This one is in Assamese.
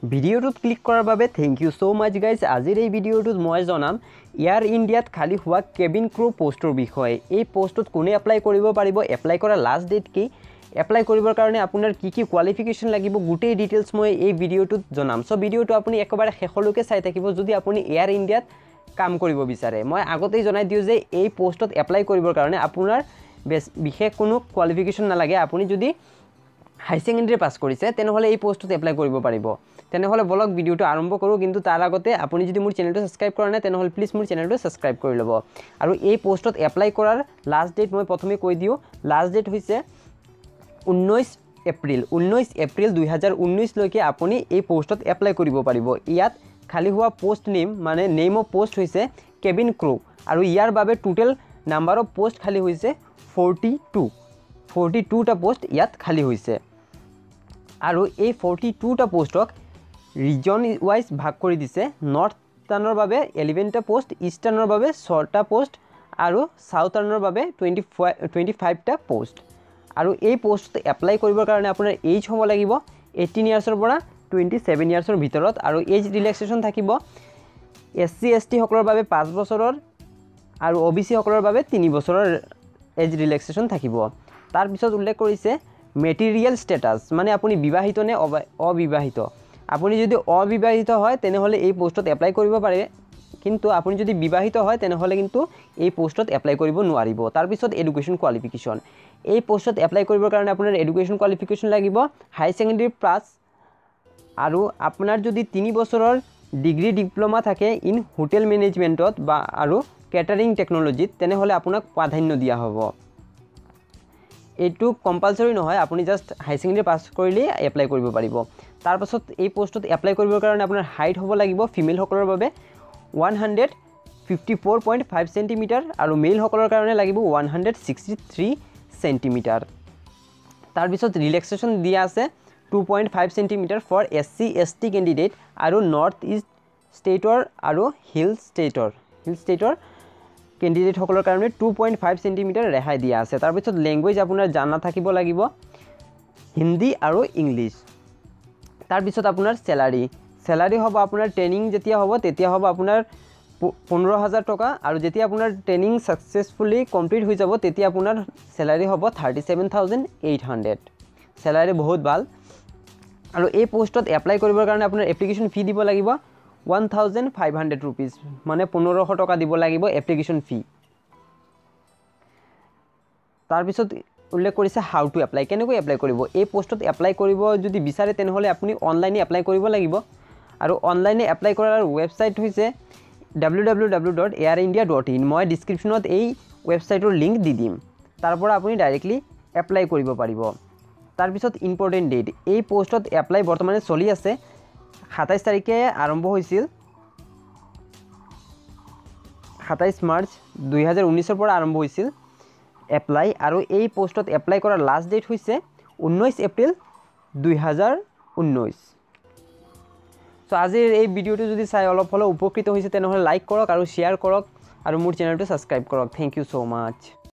ভিডিঅ'টোত ক্লিক কৰাৰ বাবে থেংক ইউ সো মাচ গাইজ। আজিৰ এই ভিডিঅ'টোত মই জনাম এয়াৰ ইণ্ডিয়াত খালী হোৱা কেবিন ক্ৰু পোষ্টৰ বিষয়ে। এই পোষ্টত কোনে এপ্লাই কৰিব পাৰিব, এপ্লাই কৰাৰ লাষ্ট ডেট কি, এপ্লাই কৰিবৰ কাৰণে আপোনাৰ কি কি কোৱালিফিকেশ্যন লাগিব, গোটেই ডিটেইলছ মই এই ভিডিঅ'টোত জনাম। চ' ভিডিঅ'টো আপুনি একেবাৰে শেষলৈকে চাই থাকিব যদি আপুনি এয়াৰ ইণ্ডিয়াত কাম কৰিব বিচাৰে। মই আগতেই জনাই দিওঁ যে এই পোষ্টত এপ্লাই কৰিবৰ কাৰণে আপোনাৰ বিশেষ কোনো কোৱালিফিকেশ্যন নালাগে। আপুনি যদি হাই ছেকেণ্ডেৰী পাছ কৰিছে তেনেহ'লে এই পোষ্টত এপ্লাই কৰিব পাৰিব। তেনেহ'লে বলক ভিডিঅ'টো আৰম্ভ কৰোঁ, কিন্তু তাৰ আগতে আপুনি যদি মোৰ চেনেলটো ছাবস্ক্ৰাইব কৰা নাই তেনেহ'লে প্লিজ মোৰ চেনেলটো ছাবস্ক্ৰাইব কৰি ল'ব। আৰু এই পোষ্টত এপ্লাই কৰাৰ লাষ্ট ডেট মই প্ৰথমে কৈ দিওঁ। লাষ্ট ডেট হৈছে 19 এপ্ৰিল 2019লৈকে আপুনি এই পোষ্টত এপ্লাই কৰিব পাৰিব। ইয়াত খালী হোৱা পোষ্ট নেম মানে নেম অফ পোষ্ট হৈছে কেবিন ক্ৰু, আৰু ইয়াৰ বাবে টোটেল নাম্বাৰ অফ পোষ্ট খালী হৈছে 42টা পোষ্ট ইয়াত খালী হৈছে। আৰু এই 42টা পোষ্টক ৰিজন ৱাইজ ভাগ কৰি দিছে। নৰ্থ-টাৰ্ণৰ বাবে 11টা পোষ্ট, ইষ্টাৰ্ণৰ বাবে 6টা পোষ্ট আৰু চাউথাৰ্ণৰ বাবে 25টা পোষ্ট। আৰু এই পোষ্টত এপ্লাই কৰিবৰ কাৰণে আপোনাৰ এজ হ'ব লাগিব 18 ইয়াৰ্ছৰ পৰা 27 ইয়াৰ্ছৰ ভিতৰত, আৰু এজ ৰিলেক্সেশ্যন থাকিব SC ST সকলৰ বাবে 5 বছৰৰ আৰু OBC সকলৰ বাবে 3 বছৰৰ এজ ৰিলেক্সেশ্যন থাকিব। তাৰপিছত উল্লেখ কৰিছে মেটেৰিয়েল ষ্টেটাছ, মানে আপুনি বিবাহিত নে অবিবাহিত। আপুনি যদি অবিবাহিত হয় তেনেহ'লে এই পোষ্টত এপ্লাই কৰিব পাৰে, কিন্তু আপুনি যদি বিবাহিত হয় তেনেহ'লে কিন্তু এই পোষ্টত এপ্লাই কৰিব নোৱাৰিব। তাৰপিছত এডুকেশ্যন কোৱালিফিকেশ্যন। এই পোষ্টত এপ্লাই কৰিবৰ কাৰণে আপোনাৰ এডুকেশ্যন কোৱালিফিকেশ্যন লাগিব হাই ছেকেণ্ডেৰী প্লাছ, আৰু আপোনাৰ যদি 3 বছৰৰ ডিগ্ৰী ডিপ্ল'মা থাকে ইন হোটেল মেনেজমেণ্টত বা আৰু কেটাৰিং টেকন'লজিত তেনেহ'লে আপোনাক প্ৰাধান্য দিয়া হ'ব। এইটো কম্পালচৰি নহয়, আপুনি জাষ্ট হাই ছেকেণ্ডেৰী পাছ কৰিলেই এপ্লাই কৰিব পাৰিব। তাৰপাছত এই পোষ্টত এপ্লাই কৰিবৰ কাৰণে আপোনাৰ হাইট হ'ব লাগিব ফিমেলসকলৰ বাবে 154.5 চেণ্টিমিটাৰ আৰু মেলসকলৰ কাৰণে লাগিব 163 চেণ্টিমিটাৰ। তাৰপিছত ৰিলেক্সেশ্যন দিয়া আছে 2.5 centimetre for SC ST candidate আৰু নৰ্থ ইষ্ট ষ্টেটৰ আৰু হিল ষ্টেটৰ কেণ্ডিডেটসকলৰ কাৰণে 2.5 চেণ্টিমিটাৰ ৰেহাই দিয়া আছে। তাৰপিছত লেংগুৱেজ আপোনাৰ জানা থাকিব লাগিব হিন্দী আৰু ইংলিছ। তাৰপিছত আপোনাৰ চেলাৰী হ'ব আপোনাৰ ট্ৰেইনিং যেতিয়া হ'ব তেতিয়া হ'ব আপোনাৰ 15,000 টকা, আৰু যেতিয়া আপোনাৰ ট্ৰেইনিং ছাকচেছফুলি কমপ্লিট হৈ যাব তেতিয়া আপোনাৰ চেলাৰী হ'ব 37,800। চেলাৰী বহুত ভাল। আৰু এই পোষ্টত এপ্লাই কৰিবৰ কাৰণে আপোনাৰ এপ্লিকেশ্যন ফি দিব লাগিব 1,500 ৰুপিজ, মানে 1500 টকা দিব লাগিব এপ্লিকেশ্যন ফি। তাৰপিছত উল্লেখ কৰিছে হাউ টু এপ্লাই, কেনেকৈ এপ্লাই কৰিব। এই পোষ্টত এপ্লাই কৰিব যদি বিচাৰে তেনেহ'লে আপুনি অনলাইনে এপ্লাই কৰিব লাগিব। আৰু অনলাইনে এপ্লাই কৰাৰ ৱেবছাইট হৈছে www.airindia.in। মই ডিছক্ৰিপশ্যনত এই ৱেবছাইটৰ লিংক দি দিম, তাৰ পৰা আপুনি ডাইৰেক্টলি এপ্লাই কৰিব পাৰিব। তাৰপিছত ইম্পৰ্টেণ্ট ডেট, এই পোষ্টত এপ্লাই বৰ্তমানে চলি আছে। 27 তাৰিখে আৰম্ভ হৈছিল, 27 মাৰ্চ 2019ৰ পৰা আৰম্ভ হৈছিল এপ্লাই, আৰু এই পোষ্টত এপ্লাই কৰাৰ লাষ্ট ডেট হৈছে 19 এপ্ৰিল 2019। চ' আজিৰ এই ভিডিঅ'টো যদি চাই অলপ হ'লেও উপকৃত হৈছে তেনেহ'লে লাইক কৰক আৰু শ্বেয়াৰ কৰক আৰু মোৰ চেনেলটো ছাবস্ক্ৰাইব কৰক। Thank you so' much.